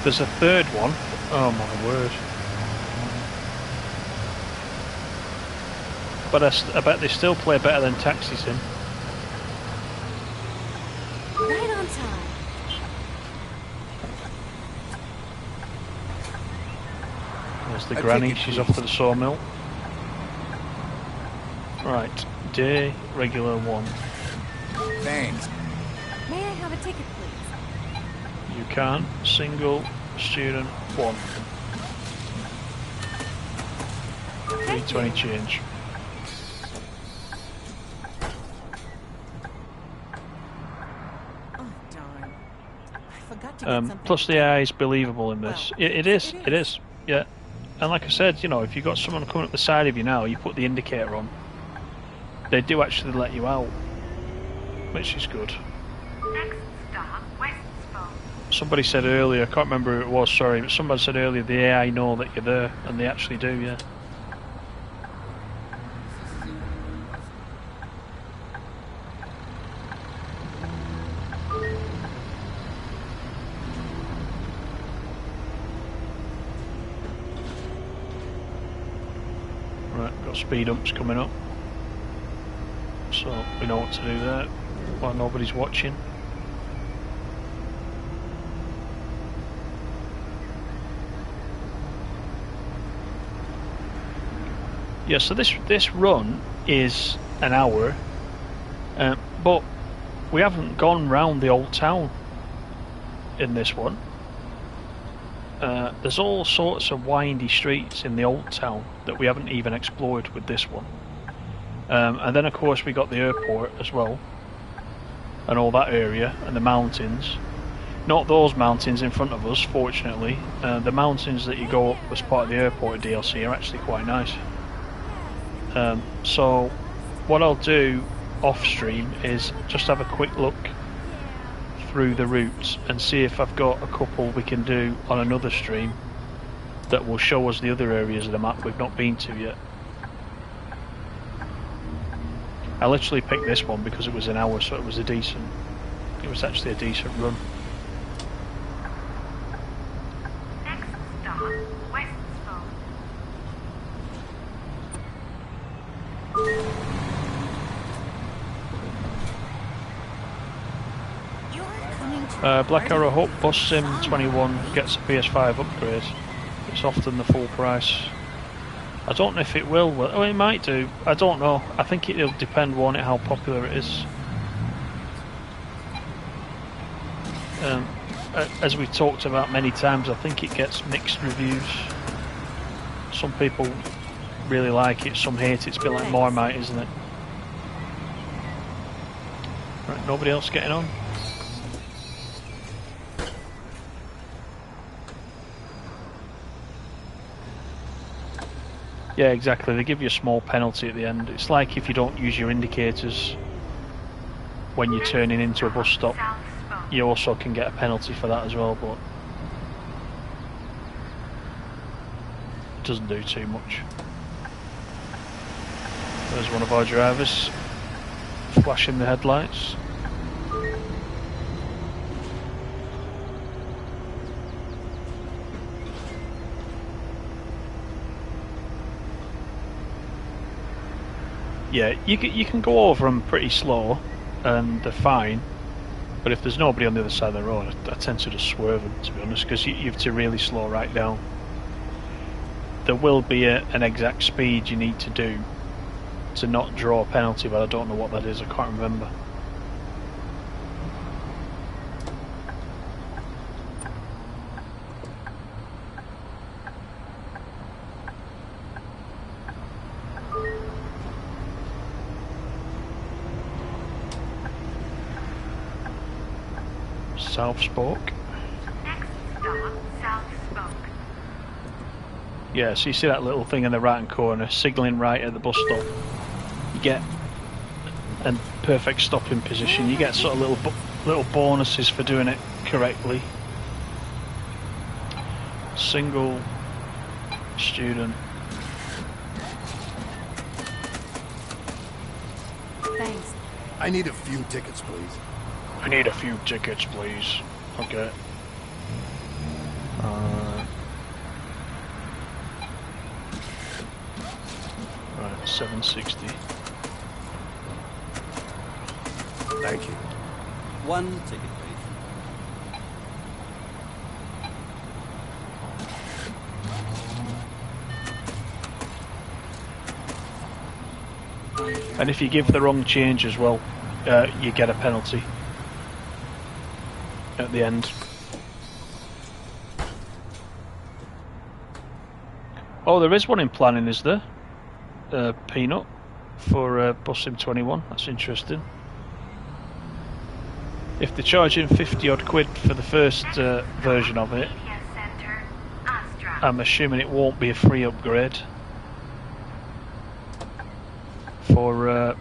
There's a third one. Oh my word. But I bet they still play better than Taxi Sim. Right on time. There's the granny, she's off to the sawmill. Right, day regular 1. Thanks. May I have a ticket, please? You can. Single student 1. 320 change. Oh, darn. I forgot to get something. Plus the AI is believable in this. Well, It is, yeah. And like I said, you know, if you've got someone coming up the side of you now, you put the indicator on, they do actually let you out, which is good. Next stop, Westville. Somebody said earlier, I can't remember who it was, sorry, but somebody said earlier the AI know that you're there, and they actually do, yeah. Right, got speed ups coming up, so we know what to do there while nobody's watching. Yeah, so this run is an hour, but we haven't gone round the old town in this one. There's all sorts of windy streets in the old town that we haven't even explored with this one. And then of course we got the airport as well, and all that area, and the mountains. Not those mountains in front of us, fortunately. The mountains that you go up as part of the airport DLC are actually quite nice. So what I'll do off stream is just have a quick look through the routes and see if I've got a couple we can do on another stream that will show us the other areas of the map we've not been to yet. I literally picked this one because it was an hour, so it was actually a decent run. Next stop, Westville. You're coming to Black Arrow Hope Bus Sim 21 gets a PS5 upgrade. It's often the full price. I don't know if it will. Oh, it might do. I don't know. I think it'll depend, won't it, how popular it is. As we've talked about many times, I think it gets mixed reviews. Some people really like it, some hate it. It's a bit like Marmite, isn't it? Right, nobody else getting on? Yeah, exactly. They give you a small penalty at the end. It's like if you don't use your indicators when you're turning into a bus stop, South Spoke. you also can get a penalty for that as well, but it doesn't do too much. There's one of our drivers flashing the headlights. Yeah, you can go over them pretty slow, and they're fine. But if there's nobody on the other side of the road, I tend to just swerve them, to be honest, because you have to really slow right down. There will be an exact speed you need to do to not draw a penalty, but I don't know what that is. I can't remember. South Spoke. Next stop, South Spoke. Yeah, so you see that little thing in the right hand corner, signalling right at the bus stop. You get a perfect stopping position. You get sort of little bonuses for doing it correctly. Single student. Thanks. I need a few tickets, please. I need a few tickets, please. Okay. Right, 760. Thank you. One ticket, please. And if you give the wrong change as well, you get a penalty at the end. Oh, there is one in planning, is there? Peanut for Bus Sim 21. That's interesting. If they're charging 50 odd quid for the first version of it, Media Center, Astra. I'm assuming it won't be a free upgrade for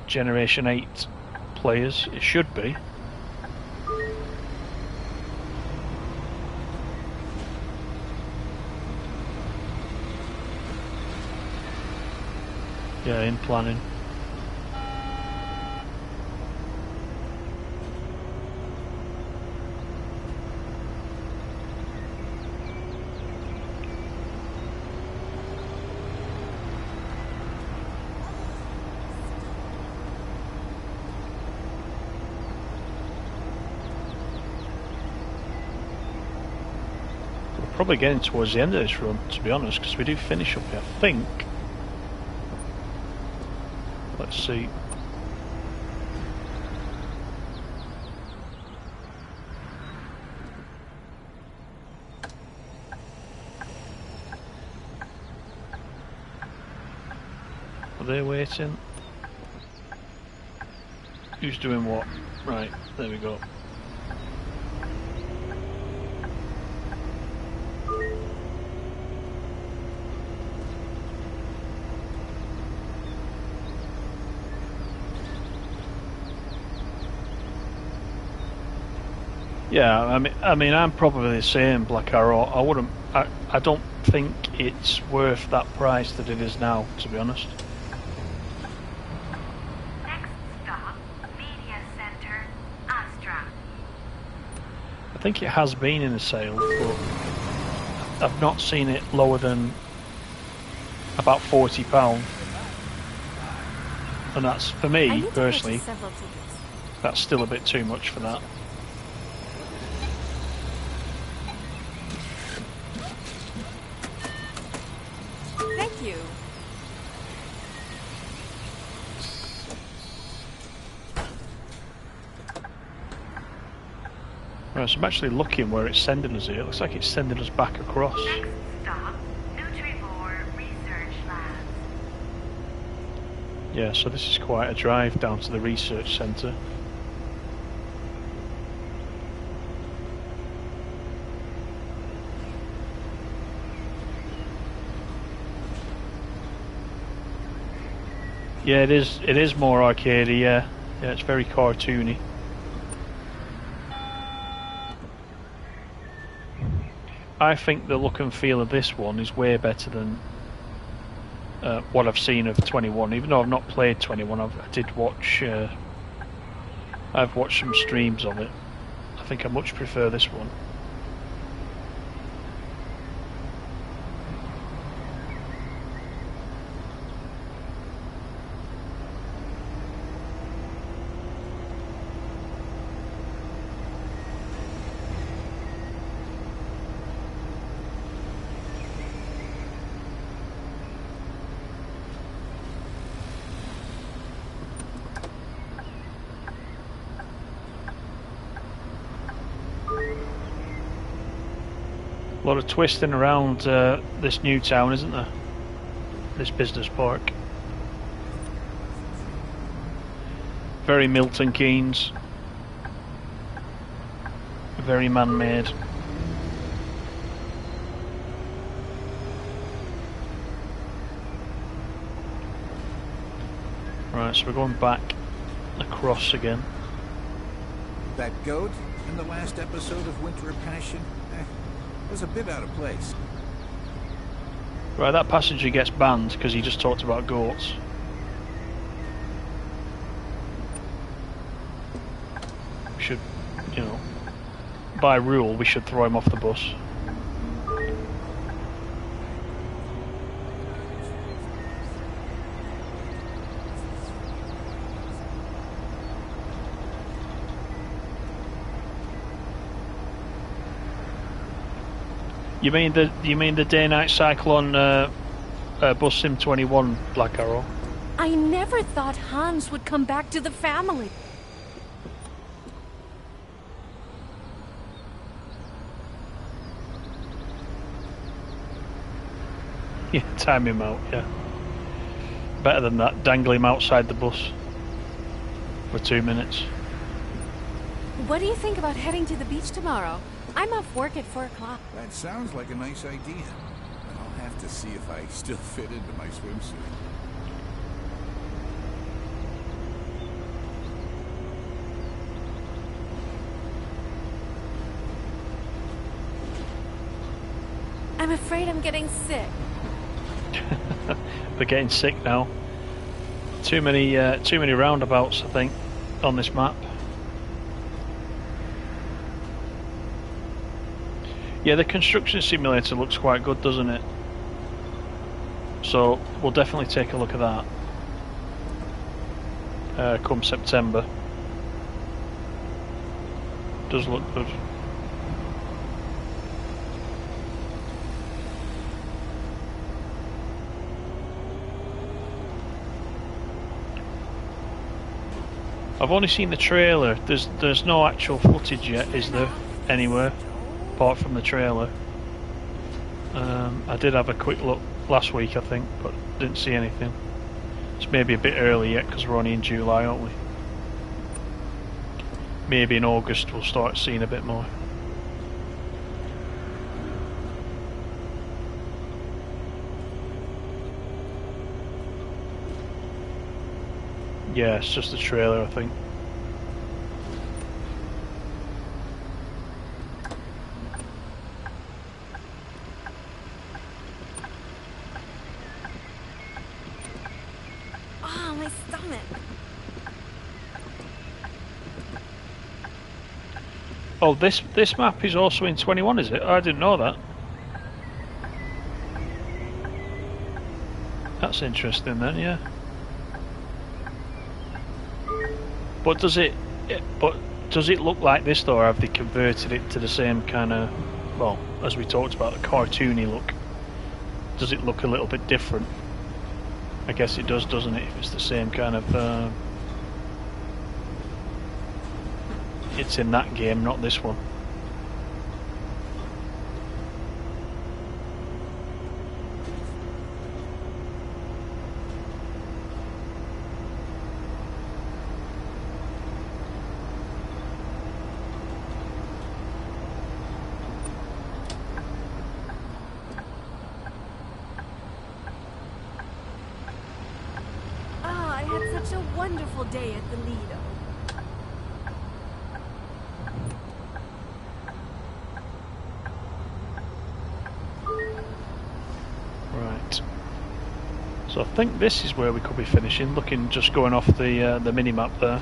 Generation 8 players. It should be. Yeah, in planning. We're probably getting towards the end of this run, to be honest, because we do finish up here, I think. Let's see. Are they waiting? Who's doing what? Right, there we go. Yeah, I mean, I'm probably the same, Black Arrow. I don't think it's worth that price that it is now, to be honest. Next stop, Media Center, Astra. I think it has been in a sale, but I've not seen it lower than about £40. And that's, for I me, need to personally, purchase several tickets. that's still a bit too much for that. Thank you. Right, so I'm actually looking where it's sending us here. It looks like it's sending us back across. Next stop, Nutrivore Research Labs. Yeah, so this is quite a drive down to the research centre. Yeah, it is. It is more arcadey. Yeah, yeah, it's very cartoony. I think the look and feel of this one is way better than what I've seen of 21. Even though I've not played 21, I did watch. I've watched some streams of it. I think I much prefer this one. A lot of twisting around this new town, isn't there? This business park. Very Milton Keynes. Very man-made. Right, so we're going back across again. That goat in the last episode of Winter of Passion was a bit out of place. Right, that passenger gets banned because he just talked about goats. We should, you know, by rule, we should throw him off the bus. You mean the day-night cycle on Bus Sim 21, Black Arrow? I never thought Hans would come back to the family. Yeah, time him out, yeah. Better than that, dangle him outside the bus for 2 minutes. What do you think about heading to the beach tomorrow? I'm off work at 4 o'clock. That sounds like a nice idea. But I'll have to see if I still fit into my swimsuit. I'm afraid I'm getting sick. We're getting sick now. Too many roundabouts, I think, on this map. Yeah, the construction simulator looks quite good, doesn't it? So we'll definitely take a look at that come September. Does look good. I've only seen the trailer. There's no actual footage yet, is there? Anywhere apart from the trailer. I did have a quick look last week, I think, but didn't see anything. It's maybe a bit early yet because we're only in July, aren't we? Maybe in August we'll start seeing a bit more. Yeah, it's just the trailer, I think. Oh, my stomach. Oh, this map is also in 21, is it? I didn't know that. That's interesting then, yeah. But does it look like this though, or have they converted it to the same kind of, well, as we talked about, the cartoony look? Does it look a little bit different? I guess it does, doesn't it? If it's the same kind of, it's in that game, not this one. Oh, I such a wonderful day at the Lido. Right. So I think this is where we could be finishing. Looking, just going off the mini map there.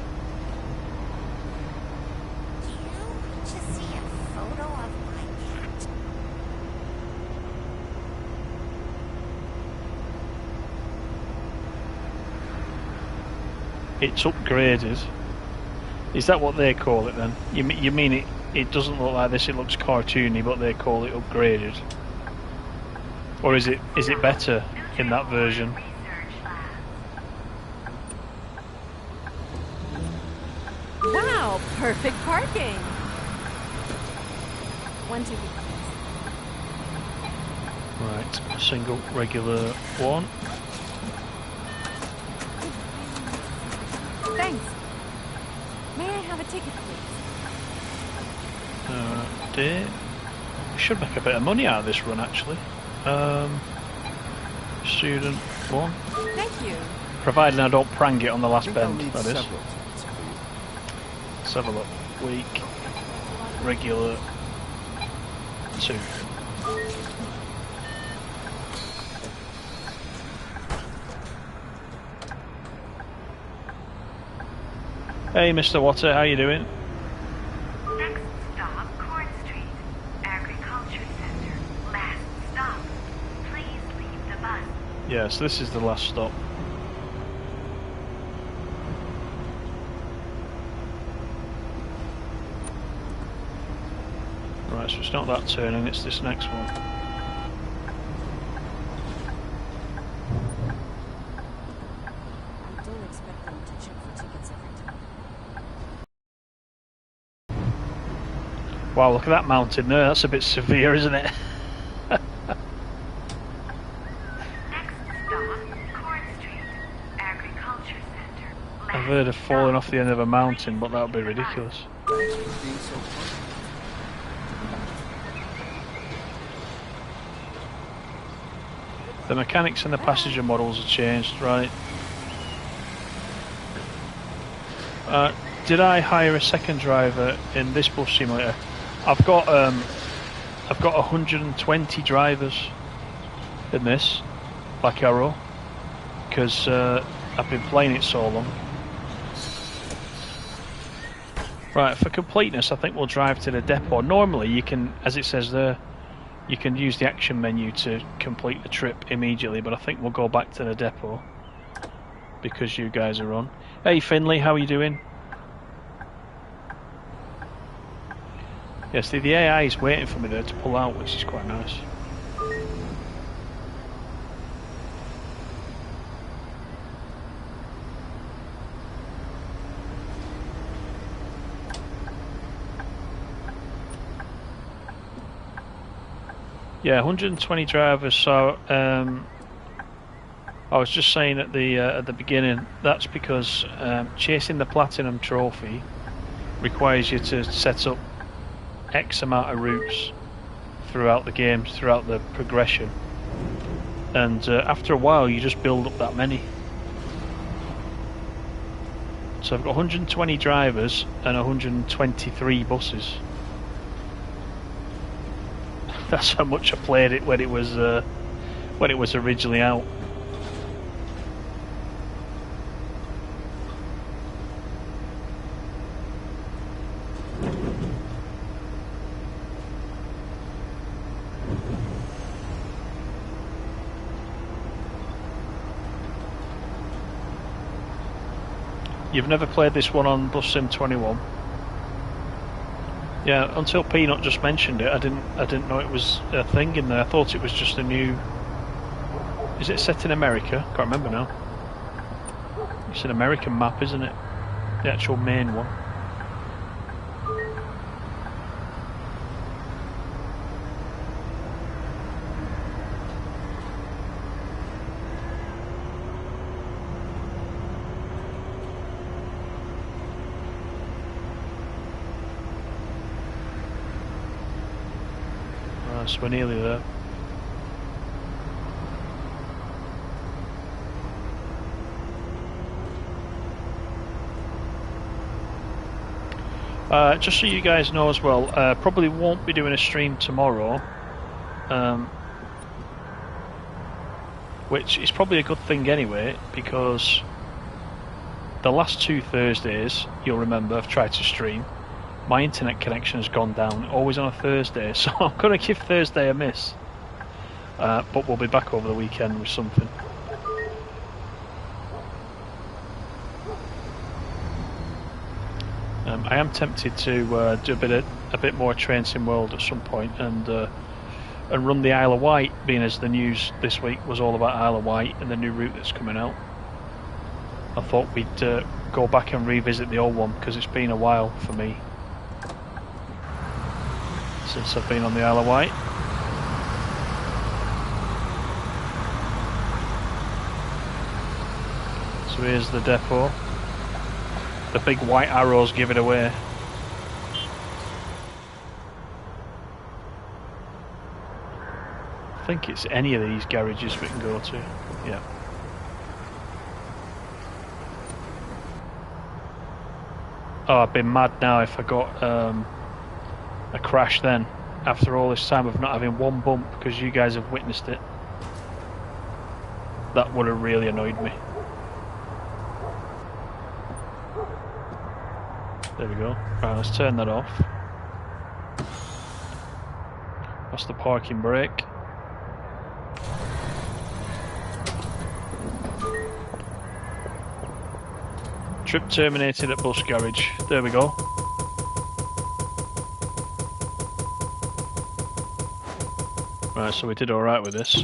Do you just see a photo of my cat? It's upgraded. Is that what they call it then? You mean it? It doesn't look like this. It looks cartoony, but they call it upgraded. Or is it better in that version? Wow, perfect parking. 1 2 Right, single, regular, one. Thanks. May I have a ticket, please? Dear. We should make a bit of money out of this run actually. Student, one. Thank you. Provided I don't prang it on the I last think I'll bend, need that is. several tickets, please. Let's have a look. Week, regular, 2. Hey Mr. Water, how you doing? Next stop, Court Street, Agriculture Center. Last stop. Please leave the bus. Yes, this is the last stop. Right, so it's not that turning, it's this next one. I don't expect them to check for tickets every time. Wow, look at that mountain there, that's a bit severe, isn't it? Next stop, Court Street, Agriculture Center. I've heard of falling off the end of a mountain, but that would be ridiculous. Thanks for being so kind. The mechanics and the passenger models have changed, right? Did I hire a second driver in this bus simulator? I've got 120 drivers in this Black Arrow because I've been playing it so long. Right, for completeness, I think we'll drive to the depot. Normally, you can, as it says there, you can use the action menu to complete the trip immediately, but I think we'll go back to the depot because you guys are on. Hey Finley, how are you doing? Yes, the AI is waiting for me there to pull out, which is quite nice. Yeah, 120 drivers. So I was just saying at the beginning, that's because chasing the platinum trophy requires you to set up X amount of routes throughout the game, throughout the progression, and after a while you just build up that many. So I've got 120 drivers and 123 buses. That's how much I played it when it was originally out. You've never played this one on Bus Sim 21? Yeah, until Peanut just mentioned it, I didn't know it was a thing in there. I thought it was just a new. Is it set in America? Can't remember now. It's an American map, isn't it? The actual main one. So we're nearly there. Just so you guys know as well, probably won't be doing a stream tomorrow, which is probably a good thing anyway, because the last 2 Thursdays, you'll remember, I've tried to stream. My internet connection has gone down, always on a Thursday, so I'm going to give Thursday a miss. But we'll be back over the weekend with something. I am tempted to do a bit more Train Sim World at some point and run the Isle of Wight, being as the news this week was all about Isle of Wight and the new route that's coming out. I thought we'd go back and revisit the old one because it's been a while for me since I've been on the Isle of Wight. So here's the depot. The big white arrows give it away. I think it's any of these garages we can go to. Yeah. Oh, I'd be mad now if I got a crash then. After all this time of not having one bump because you guys have witnessed it. That would have really annoyed me. There we go. Right, let's turn that off. That's the parking brake. Trip terminated at bus garage. There we go. Right, so we did alright with this.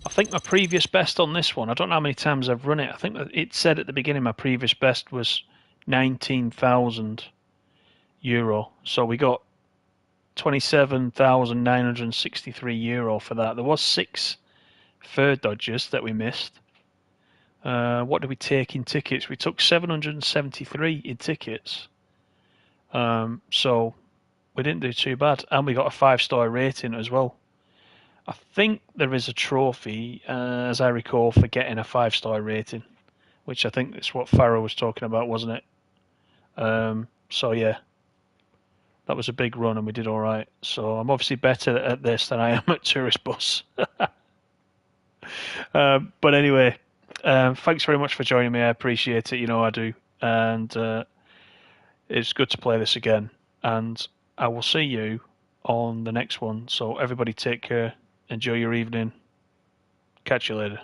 I think my previous best on this one, I don't know how many times I've run it, I think that it said at the beginning my previous best was €19,000. So we got €27,963 for that. There was 6 fur dodgers that we missed. What did we take in tickets? We took 773 in tickets. So we didn't do too bad. And we got a 5-star rating as well. I think there is a trophy, as I recall, for getting a 5-star rating, which I think is what Farrow was talking about, wasn't it? So yeah, that was a big run and we did all right. So I'm obviously better at this than I am at Tourist Bus. But anyway, thanks very much for joining me. I appreciate it. You know I do. And it's good to play this again. And I will see you on the next one. So everybody take care. Enjoy your evening. Catch you later.